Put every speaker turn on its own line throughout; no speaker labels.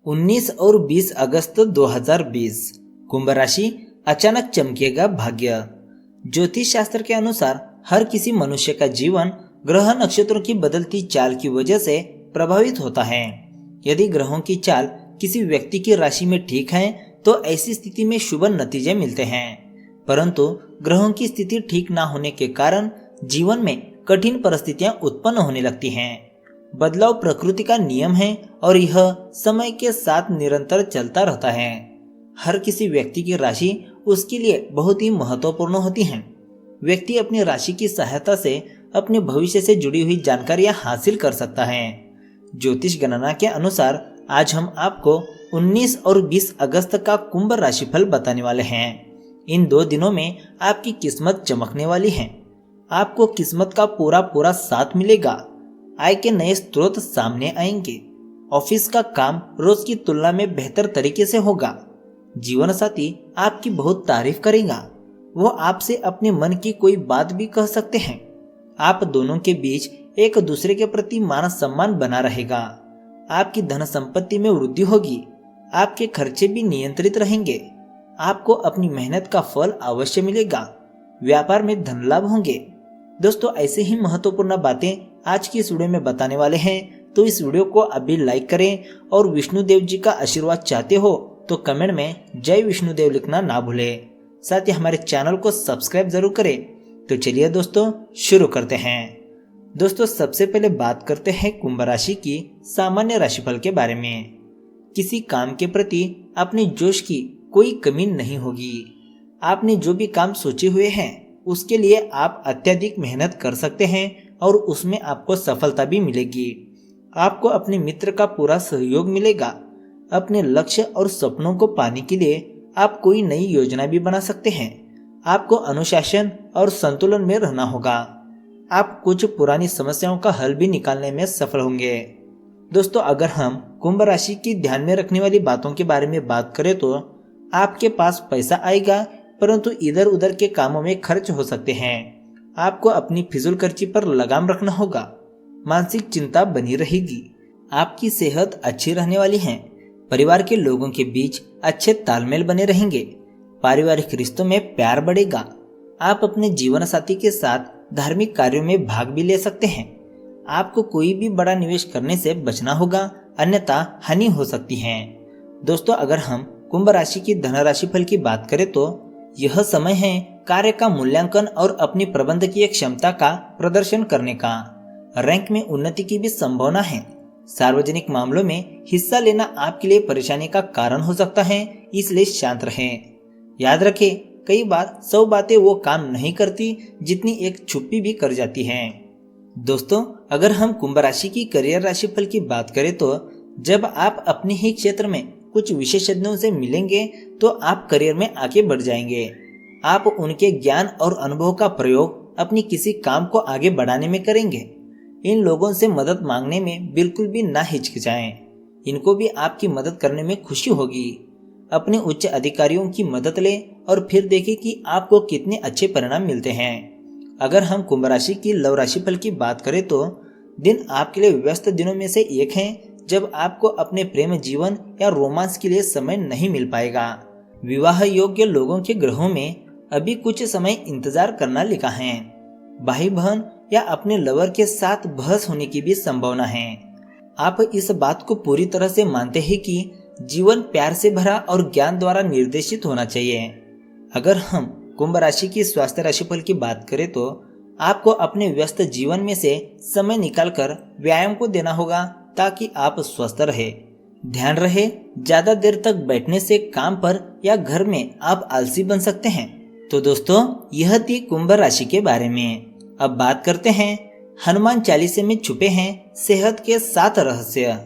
19 और 20 अगस्त 2020 कुंभ राशि, अचानक चमकेगा भाग्य। ज्योतिष शास्त्र के अनुसार हर किसी मनुष्य का जीवन ग्रह नक्षत्रों की बदलती चाल की वजह से प्रभावित होता है। यदि ग्रहों की चाल किसी व्यक्ति की राशि में ठीक है तो ऐसी स्थिति में शुभ नतीजे मिलते हैं, परंतु ग्रहों की स्थिति ठीक न होने के कारण जीवन में कठिन परिस्थितियां उत्पन्न होने लगती हैं। बदलाव प्रकृति का नियम है और यह समय के साथ निरंतर चलता रहता है। हर किसी व्यक्ति की राशि उसके लिए बहुत ही महत्वपूर्ण होती है। व्यक्ति अपनी राशि की सहायता से अपने भविष्य से जुड़ी हुई जानकारियां हासिल कर सकता है। ज्योतिष गणना के अनुसार आज हम आपको 19 और 20 अगस्त का कुंभ राशिफल बताने वाले हैं। इन 2 दिनों में आपकी किस्मत चमकने वाली है। आपको किस्मत का पूरा साथ मिलेगा। आय के नए स्रोत सामने आएंगे। ऑफिस का काम रोज की तुलना में बेहतर तरीके से होगा। जीवन साथी आपकी बहुत तारीफ करेगा। वो आपसे अपने मन की कोई बात भी कह सकते हैं। आप दोनों के बीच एक दूसरे के प्रति मान सम्मान बना रहेगा। आपकी धन संपत्ति में वृद्धि होगी। आपके खर्चे भी नियंत्रित रहेंगे। आपको अपनी मेहनत का फल अवश्य मिलेगा। व्यापार में धन लाभ होंगे। दोस्तों, ऐसे ही महत्वपूर्ण बातें आज की इस वीडियो में बताने वाले हैं, तो इस वीडियो को अभी लाइक करें और विष्णुदेव जी का आशीर्वाद चाहते हो तो कमेंट में जय विष्णुदेव लिखना ना भूलें। साथ ही हमारे चैनल को सब्सक्राइब जरूर करें। तो चलिए दोस्तों, शुरू करते हैं। दोस्तों, सबसे पहले बात करते हैं कुंभ राशि की सामान्य राशिफल के बारे में। किसी काम के प्रति अपने जोश की कोई कमी नहीं होगी। आपने जो भी काम सोचे हुए हैं उसके लिए आप अत्यधिक मेहनत कर सकते हैं और उसमें आपको सफलता भी मिलेगी। आपको अपने मित्र का पूरा सहयोग मिलेगा। अपने लक्ष्य और सपनों को पाने के लिए आप कोई नई योजना भी बना सकते हैं। आपको अनुशासन और संतुलन में रहना होगा। आप कुछ पुरानी समस्याओं का हल भी निकालने में सफल होंगे। दोस्तों, अगर हम कुंभ राशि की ध्यान में रखने वाली बातों के बारे में बात करें तो आपके पास पैसा आएगा, परंतु इधर उधर के कामों में खर्च हो सकते हैं। आपको अपनी फिजूल खर्ची पर लगाम रखना होगा। मानसिक चिंता बनी रहेगी। आपकी सेहत अच्छी रहने वाली है। परिवार के लोगों के बीच अच्छे तालमेल बने रहेंगे। पारिवारिक रिश्तों में प्यार बढ़ेगा। आप अपने जीवन साथी के साथ धार्मिक कार्यों में भाग भी ले सकते हैं। आपको कोई भी बड़ा निवेश करने से बचना होगा, अन्यथा हानि हो सकती है। दोस्तों, अगर हम कुंभ राशि की धनराशि फल की बात करें तो यह समय है कार्य का मूल्यांकन और अपनी प्रबंधकीय क्षमता का प्रदर्शन करने का। रैंक में उन्नति की भी संभावना है। सार्वजनिक मामलों में हिस्सा लेना आपके लिए परेशानी का कारण हो सकता है, इसलिए शांत रहें। याद रखें, कई बार 100 बातें वो काम नहीं करती जितनी एक चुप्पी भी कर जाती है। दोस्तों, अगर हम कुंभ राशि की करियर राशिफल की बात करें तो जब आप अपने ही क्षेत्र में कुछ विशेषज्ञों से मिलेंगे तो आप करियर में आगे बढ़ जाएंगे। आप उनके ज्ञान और अनुभव का प्रयोग अपनी किसी काम को आगे बढ़ाने में करेंगे। इन लोगों से मदद मांगने में बिल्कुल भी ना हिचकिचाएं। इनको भी आपकी मदद करने में खुशी होगी। अपने उच्च अधिकारियों की मदद लें और फिर देखें कि आपको कितने अच्छे परिणाम मिलते हैं। अगर हम कुंभ राशि की लव राशिफल की बात करें तो दिन आपके लिए व्यस्त दिनों में से एक है जब आपको अपने प्रेम जीवन या रोमांस के लिए समय नहीं मिल पाएगा। विवाह योग्य लोगों के ग्रहों में अभी कुछ समय इंतजार करना लिखा है। भाई बहन या अपने लवर के साथ बहस होने की भी संभावना है। आप इस बात को पूरी तरह से मानते हैं कि जीवन प्यार से भरा और ज्ञान द्वारा निर्देशित होना चाहिए। अगर हम कुंभ राशि की स्वास्थ्य राशिफल की बात करें तो आपको अपने व्यस्त जीवन में से समय निकालकर व्यायाम को देना होगा ताकि आप स्वस्थ रहे। ध्यान रहे, ज्यादा देर तक बैठने से काम पर या घर में आप आलसी बन सकते हैं। तो दोस्तों, यह थी कुंभ राशि के बारे में। अब बात करते हैं हनुमान चालीसे में छुपे हैं सेहत के 7 रहस्य।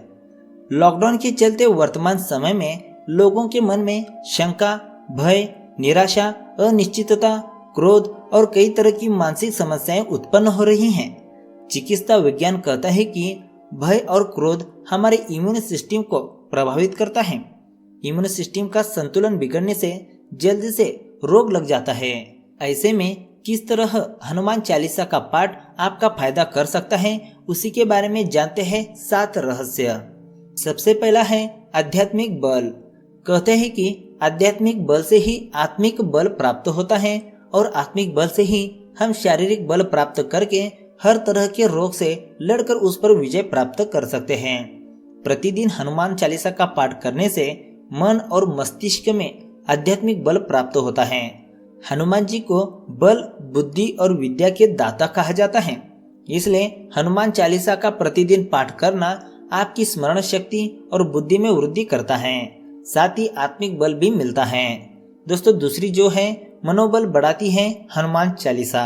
लॉकडाउन के चलते वर्तमान समय में लोगों के मन में शंका, भय, निराशा, अनिश्चितता, क्रोध और कई तरह की मानसिक समस्याएं उत्पन्न हो रही हैं। चिकित्सा विज्ञान कहता है कि भय और क्रोध हमारे इम्यून सिस्टम को प्रभावित करता है। इम्यून सिस्टम का संतुलन बिगड़ने से जल्दी से रोग लग जाता है। ऐसे में किस तरह हनुमान चालीसा का पाठ आपका फायदा कर सकता है, उसी के बारे में जानते हैं 7 रहस्य। सबसे पहला है आध्यात्मिक बल। कहते हैं कि आध्यात्मिक बल से ही आत्मिक बल प्राप्त होता है और आत्मिक बल से ही हम शारीरिक बल प्राप्त करके हर तरह के रोग से लड़कर उस पर विजय प्राप्त कर सकते हैं। प्रतिदिन हनुमान चालीसा का पाठ करने से मन और मस्तिष्क में आध्यात्मिक बल प्राप्त होता है। हनुमान जी को बल, बुद्धि और विद्या के दाता कहा जाता है। इसलिए हनुमान चालीसा का प्रतिदिन पाठ करना आपकी स्मरण शक्ति और बुद्धि में वृद्धि करता है, साथ ही आत्मिक बल भी मिलता है। दोस्तों, दूसरी जो है मनोबल बढ़ाती है हनुमान चालीसा।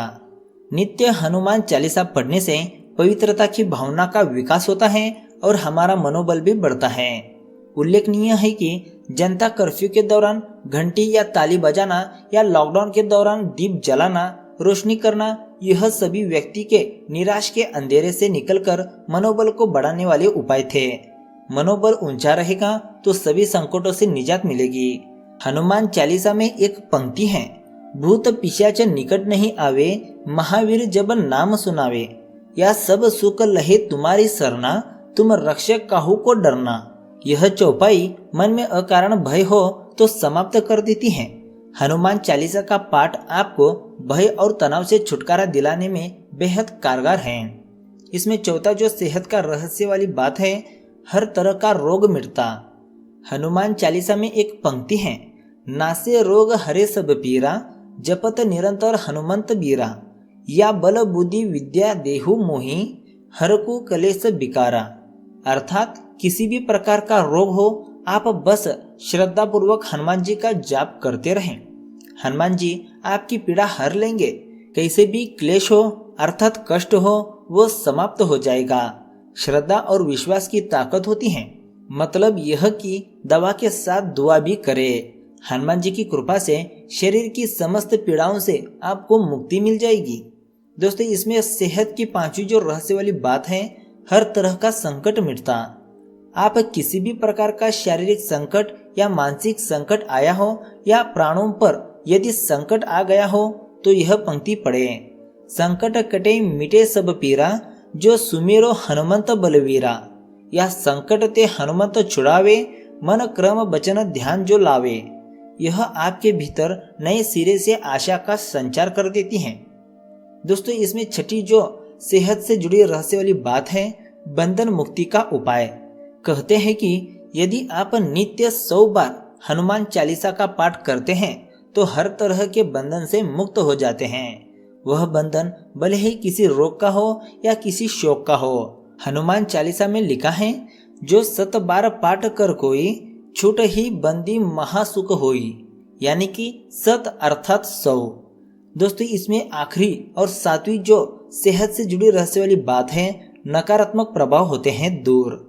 नित्य हनुमान चालीसा पढ़ने से पवित्रता की भावना का विकास होता है और हमारा मनोबल भी बढ़ता है। उल्लेखनीय है कि जनता कर्फ्यू के दौरान घंटी या ताली बजाना या लॉकडाउन के दौरान दीप जलाना, रोशनी करना, यह सभी व्यक्ति के निराश के अंधेरे से निकलकर मनोबल को बढ़ाने वाले उपाय थे। मनोबल ऊंचा रहेगा तो सभी संकटों से निजात मिलेगी। हनुमान चालीसा में एक पंक्ति है, भूत पिशाच निकट नहीं आवे, महावीर जब नाम सुनावे, या सब सुख लहे तुम्हारी सरना, तुम रक्षक काहू को डरना। यह चौपाई मन में अकारण भय हो तो समाप्त कर देती है। हनुमान चालीसा का पाठ आपको भय और तनाव से छुटकारा दिलाने में बेहद कारगर है। इसमें चौथा जो सेहत का रहस्य वाली बात है, हर तरह का रोग मिटता। हनुमान चालीसा में एक पंक्ति है, नासे रोग हरे सब पीरा, जपत निरंतर हनुमंत बीरा, या बल बुद्धि विद्या देहु मोही, हरकु कलेश बिकारा। अर्थात किसी भी प्रकार का रोग हो, आप बस श्रद्धा पूर्वक हनुमान जी का जाप करते रहें। हनुमान जी आपकी पीड़ा हर लेंगे। कैसे भी क्लेश हो अर्थात कष्ट हो, वो समाप्त हो जाएगा। श्रद्धा और विश्वास की ताकत होती है। मतलब यह कि दवा के साथ दुआ भी करे। हनुमान जी की कृपा से शरीर की समस्त पीड़ाओं से आपको मुक्ति मिल जाएगी। दोस्तों, इसमें सेहत की पांचवी जो रहस्य वाली बात है, हर तरह का संकट मिटता। आप किसी भी प्रकार का शारीरिक संकट या मानसिक संकट आया हो या प्राणों पर यदि संकट आ गया हो तो यह पंक्ति पढ़े, संकट कटे मिटे सब पीरा, जो सुमेरो हनुमंत बलवीरा, या संकट ते हनुमंत छुड़ावे, मन क्रम बचन ध्यान जो लावे। यह आपके भीतर नए सिरे से आशा का संचार कर देती है। दोस्तों, इसमें छठी जो सेहत से जुड़ी रहस्य वाली बात है, बंधन मुक्ति का उपाय। कहते हैं कि यदि आप नित्य 100 बार हनुमान चालीसा का पाठ करते हैं तो हर तरह के बंधन से मुक्त हो जाते हैं। वह बंधन भले ही किसी रोग का हो या किसी शोक का हो। हनुमान चालीसा में लिखा है, जो 100 बार पाठ कर कोई, छूट ही बंदी महासुख होई, यानी कि 100 अर्थात 100। दोस्तों, इसमें आखिरी और 7वीं जो सेहत से जुड़ी रहस्य वाली बात है, नकारात्मक प्रभाव होते हैं दूर।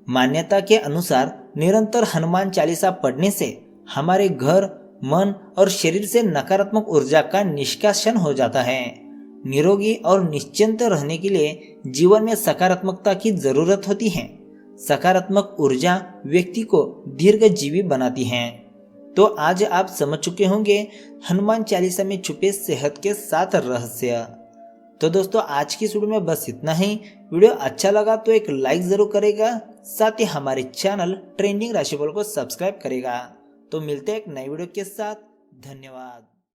मान्यता के अनुसार निरंतर हनुमान चालीसा पढ़ने से हमारे घर, मन और शरीर से नकारात्मक ऊर्जा का निष्कासन हो जाता है। निरोगी और निश्चिंत रहने के लिए जीवन में सकारात्मकता की जरूरत होती है। सकारात्मक ऊर्जा व्यक्ति को दीर्घजीवी बनाती है। तो आज आप समझ चुके होंगे हनुमान चालीसा में छुपे सेहत के 7 रहस्य। तो दोस्तों, आज की वीडियो में बस इतना ही। वीडियो अच्छा लगा तो एक लाइक जरूर करेगा, साथ ही हमारे चैनल ट्रेंडिंग राशिफल को सब्सक्राइब करेगा। तो मिलते हैं एक नई वीडियो के साथ। धन्यवाद।